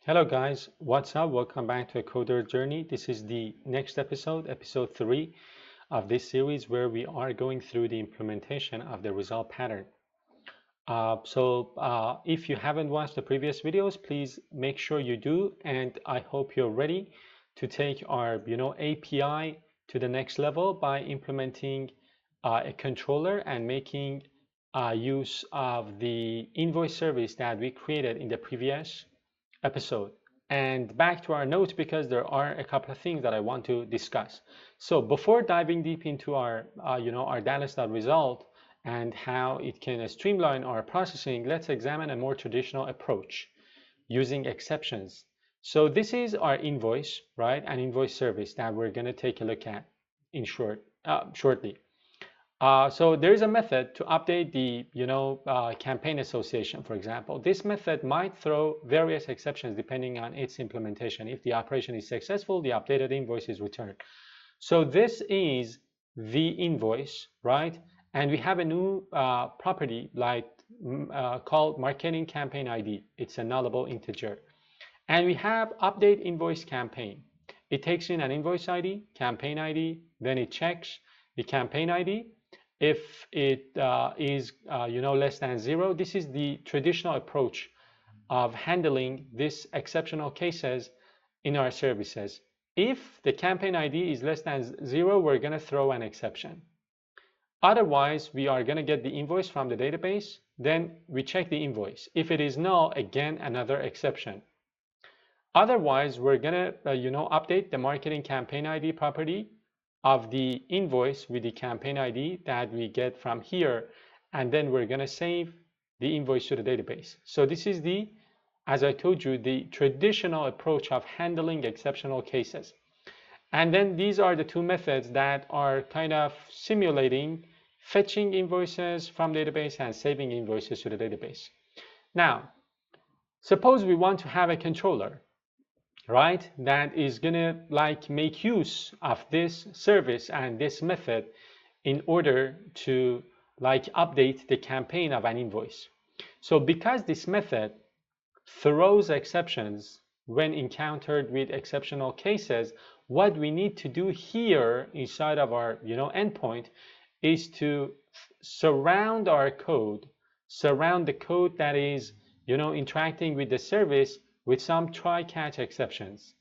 Hello guys, what's up? Welcome back to a Coder Journey. This is the next episode, episode 3 of this series where we are going through the implementation of the result pattern. If you haven't watched the previous videos, please make sure you do, and I hope you're ready to take our API to the next level by implementing a controller and making use of the invoice service that we created in the previous episode. And back to our notes because there are a couple of things that I want to discuss. So before diving deep into our Dallas.result and how it can streamline our processing, let's examine a more traditional approach using exceptions. So this is our invoice, right? An invoice service that we're going to take a look at in shortly. So there is a method to update the campaign association, for example. This method might throw various exceptions depending on its implementation. If the operation is successful, the updated invoice is returned. So this is the invoice, right? And we have a new property called marketing campaign ID. It's a nullable integer. And we have update invoice campaign. It takes in an invoice ID, campaign ID, then it checks the campaign ID. If it is less than 0, this is the traditional approach of handling these exceptional cases in our services. If the campaign ID is less than 0, we're going to throw an exception. Otherwise, we are going to get the invoice from the database, then we check the invoice. If it is null, again, another exception. Otherwise, we're going to update the marketing campaign ID property of the invoice with the campaign ID that we get from here, and then we're going to save the invoice to the database. So this is as I told you, the traditional approach of handling exceptional cases. And then these are the two methods that are kind of simulating fetching invoices from database and saving invoices to the database. Now, suppose we want to have a controller, right, that is gonna make use of this service and this method in order to update the campaign of an invoice. So because this method throws exceptions when encountered with exceptional cases, what we need to do here inside of our endpoint is to surround our code, surround the code that is interacting with the service with some try-catch exceptions,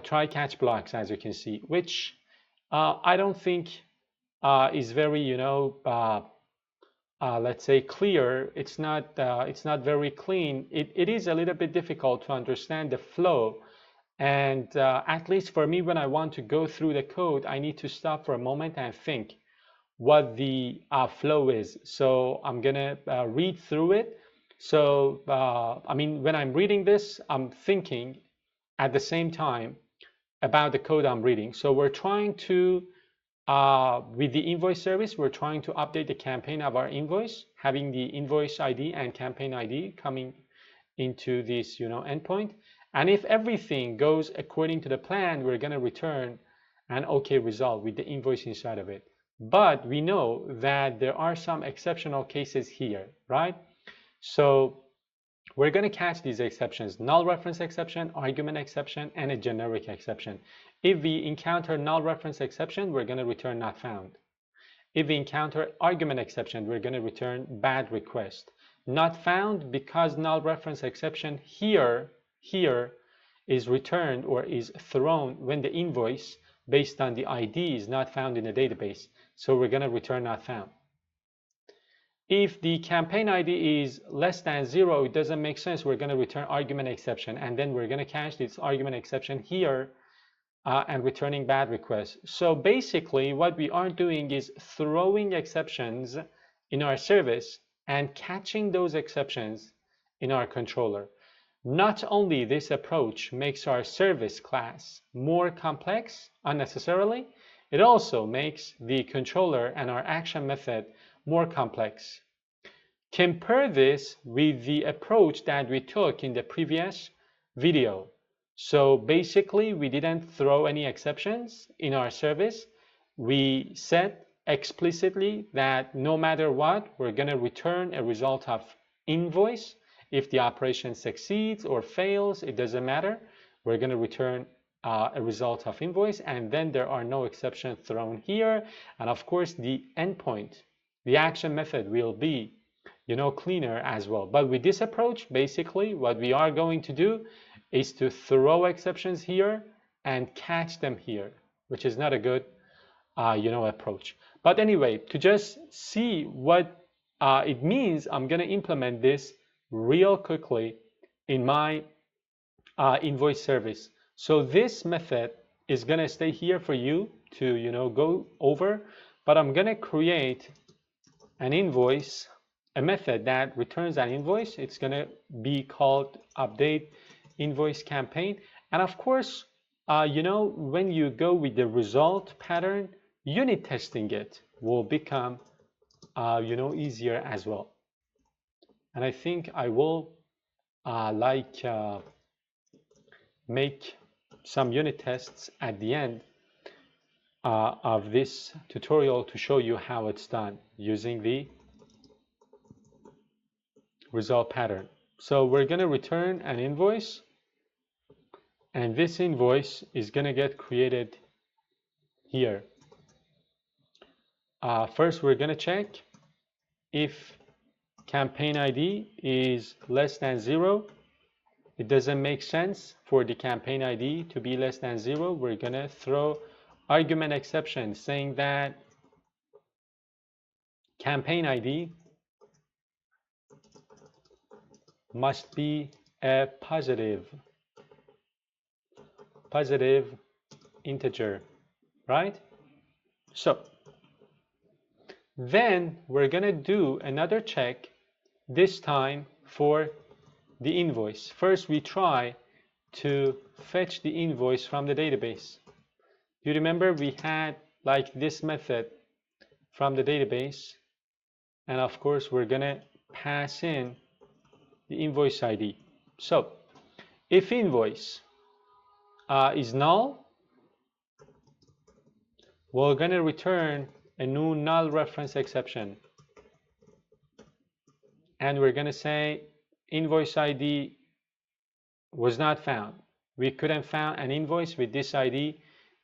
try-catch blocks, as you can see, which I don't think is very, let's say, clear. It's not very clean. It is a little bit difficult to understand the flow. And at least for me, when I want to go through the code, I need to stop for a moment and think what the flow is. So I'm gonna read through it. So, when I'm reading this, I'm thinking at the same time about the code I'm reading. So we're trying to, with the invoice service, we're trying to update the campaign of our invoice, having the invoice ID and campaign ID coming into this, endpoint. And if everything goes according to the plan, we're going to return an OK result with the invoice inside of it. But we know that there are some exceptional cases here, right? So we're going to catch these exceptions: null reference exception, argument exception, and a generic exception. If we encounter null reference exception, we're going to return not found. If we encounter argument exception, we're going to return bad request. Not found because null reference exception here is returned or is thrown when the invoice based on the ID is not found in the database. So we're going to return not found. If the campaign ID is less than 0, it doesn't make sense. We're going to return argument exception, and then we're going to catch this argument exception here and returning bad request. So basically, what we are doing is throwing exceptions in our service and catching those exceptions in our controller. Not only this approach makes our service class more complex unnecessarily, it also makes the controller and our action method more complex. Compare this with the approach that we took in the previous video. So basically, we didn't throw any exceptions in our service. We said explicitly that no matter what, we're going to return a result of invoice If the operation succeeds or fails, it doesn't matter. We're going to return a result of invoice, and then there are no exceptions thrown here. And of course, the endpoint, the action method will be, cleaner as well. But with this approach, basically, what we are going to do is to throw exceptions here and catch them here, which is not a good, approach. But anyway, to just see what it means, I'm going to implement this real quickly in my invoice service. So this method is going to stay here for you to go over, but I'm going to create an invoice, a method that returns an invoice. It's going to be called update invoice campaign. And of course, when you go with the result pattern, unit testing it will become easier as well. And I think I will make some unit tests at the end of this tutorial to show you how it's done using the result pattern. So we're going to return an invoice, and this invoice is going to get created here. First, we're going to check if campaign ID is less than 0. It doesn't make sense for the campaign ID to be less than 0. We're going to throw argument exception saying that campaign ID must be a positive integer, right? So then we're going to do another check, this time for the invoice. First, we try to fetch the invoice from the database. You remember we had like this method from the database, and of course we're going to pass in the invoice ID. So if invoice is null, we're going to return a new null reference exception, and we're going to say invoice ID was not found. We couldn't find an invoice with this ID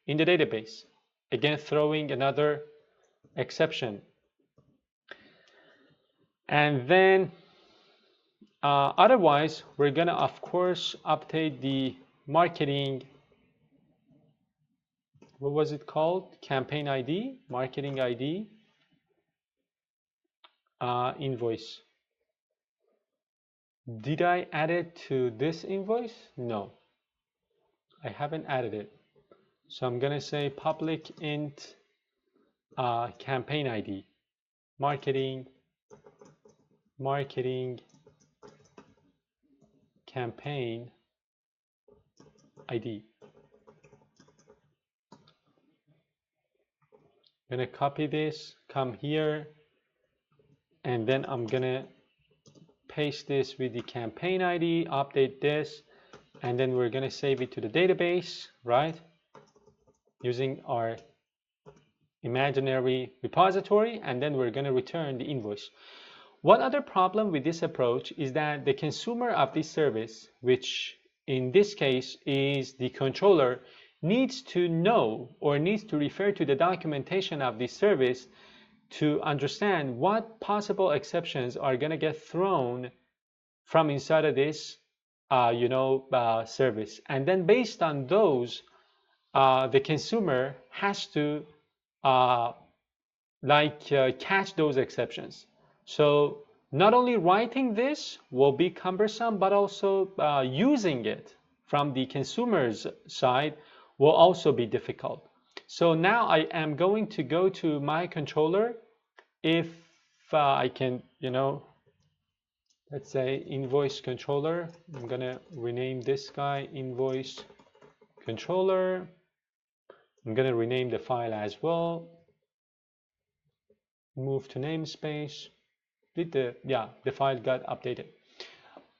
in the database. Again, throwing another exception. And then otherwise, we're going to, of course, update the marketing, what was it called? Campaign ID, marketing ID, invoice. Did I add it to this invoice? No, I haven't added it. So I'm going to say public int campaign ID, marketing campaign ID. I'm going to copy this, come here, and then I'm going to paste this with the campaign ID, update this, and then we're going to save it to the database, right? Using our imaginary repository, and then we're going to return the invoice. One other problem with this approach is that the consumer of this service, which in this case is the controller, needs to know or needs to refer to the documentation of this service to understand what possible exceptions are going to get thrown from inside of this service. And then based on those, the consumer has to catch those exceptions. So not only writing this will be cumbersome, but also using it from the consumer's side will also be difficult. So now I am going to go to my controller. If I can, let's say invoice controller, I'm going to rename this guy invoice controller. I'm going to rename the file as well. Move to namespace. The file got updated.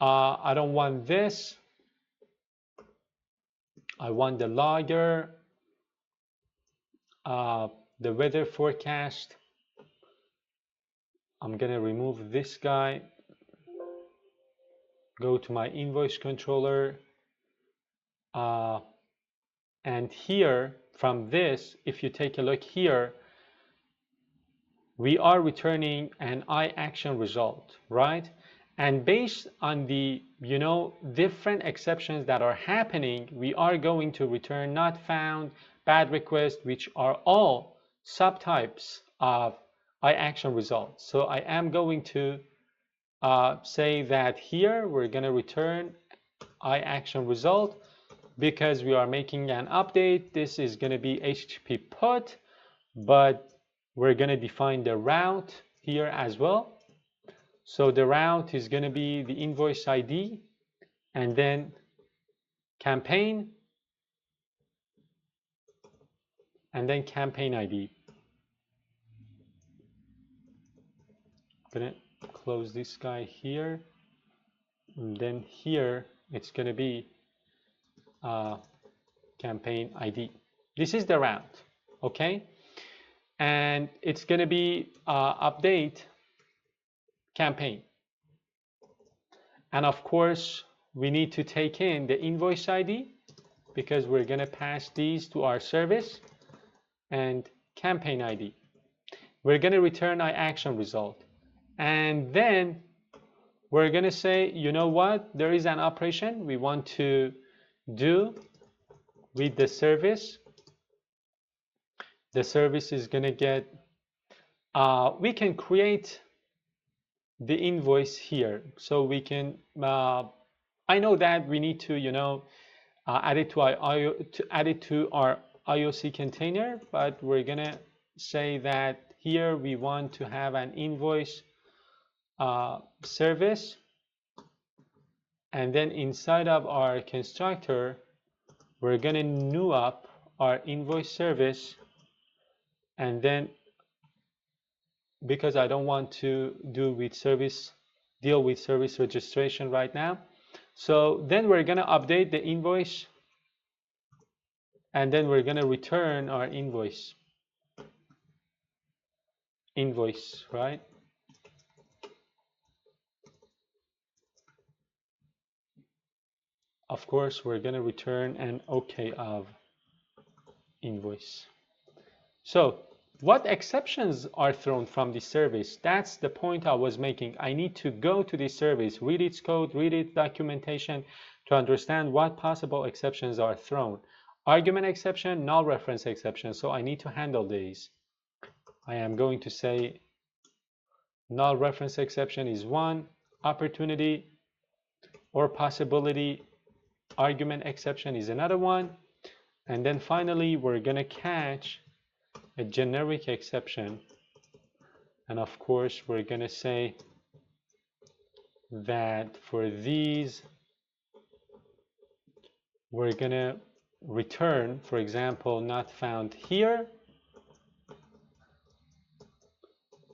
I don't want this. I want the logger, the weather forecast. I'm going to remove this guy. go to my invoice controller, and here from this, if you take a look here, we are returning an iAction result, right? And based on the different exceptions that are happening, we are going to return not found, bad request, which are all subtypes of iAction results. So I am going to say that here we're going to return iAction result because we are making an update. This is going to be HTTP put, but we're going to define the route here as well. So the route is going to be the invoice ID and then campaign and then campaign ID. I'm going to close this guy here. And then here it's going to be campaign ID. This is the route, okay? And it's going to be update campaign. And of course, we need to take in the invoice ID because we're going to pass these to our service, and campaign ID. We're going to return our action result. And then we're going to say, you know what? There is an operation we want to do with the service. The service is going to get, we can create the invoice here. So we can, I know that we need to, add it to our IOC container, but we're going to say that here we want to have an invoice service, and then inside of our constructor, we're going to new up our invoice service, and then because I don't want to deal with service registration right now, so then we're going to update the invoice, and then we're going to return our invoice, right? Of course, we're going to return an OK of invoice. So what exceptions are thrown from the service? That's the point I was making. I need to go to the service, read its code, read its documentation to understand what possible exceptions are thrown. Argument exception, null reference exception. So I need to handle these. I am going to say null reference exception is one, opportunity or possibility argument exception is another one, and then finally we're going to catch a generic exception, and of course we're going to say that for these we're going to return, for example, not found here,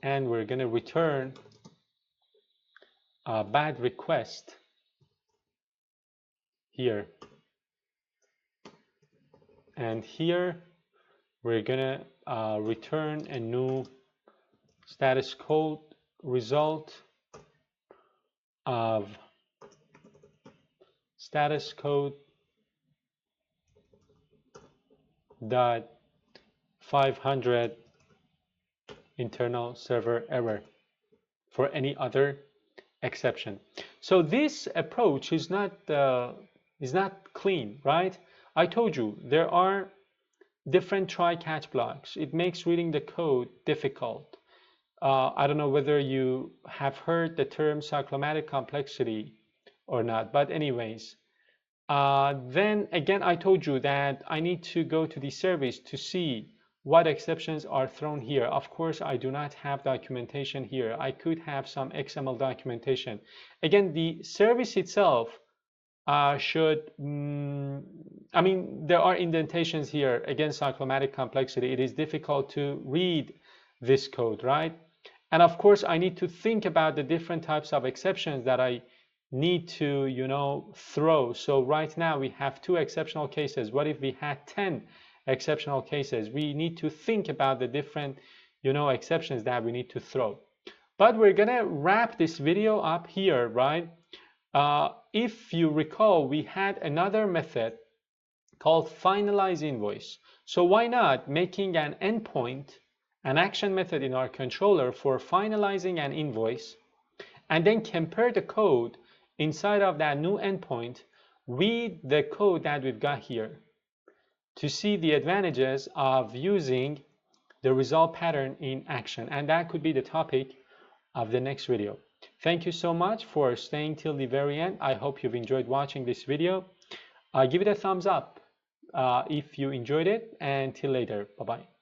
and we're going to return a bad request here, and here we're going to return a new status code result of status code dot 500 internal server error for any other exception. So this approach is not clean, right? I told you there are different try-catch blocks. It makes reading the code difficult. I don't know whether you have heard the term cyclomatic complexity or not, but anyways, then again, I told you that I need to go to the service to see what exceptions are thrown here. Of course, I do not have documentation here. I could have some XML documentation. Again, the service itself should, I mean, there are indentations here. Again, cyclomatic complexity. It is difficult to read this code, right? And of course, I need to think about the different types of exceptions that I need to, throw. So right now we have 2 exceptional cases. What if we had 10 exceptional cases? We need to think about the different, exceptions that we need to throw. But we're gonna wrap this video up here, right? If you recall, we had another method called finalize invoice. So why not making an endpoint, an action method in our controller for finalizing an invoice, and then compare the code inside of that new endpoint with the code that we've got here to see the advantages of using the result pattern in action. And that could be the topic of the next video. Thank you so much for staying till the very end. I hope you've enjoyed watching this video. Give it a thumbs up if you enjoyed it, and till later. Bye-bye.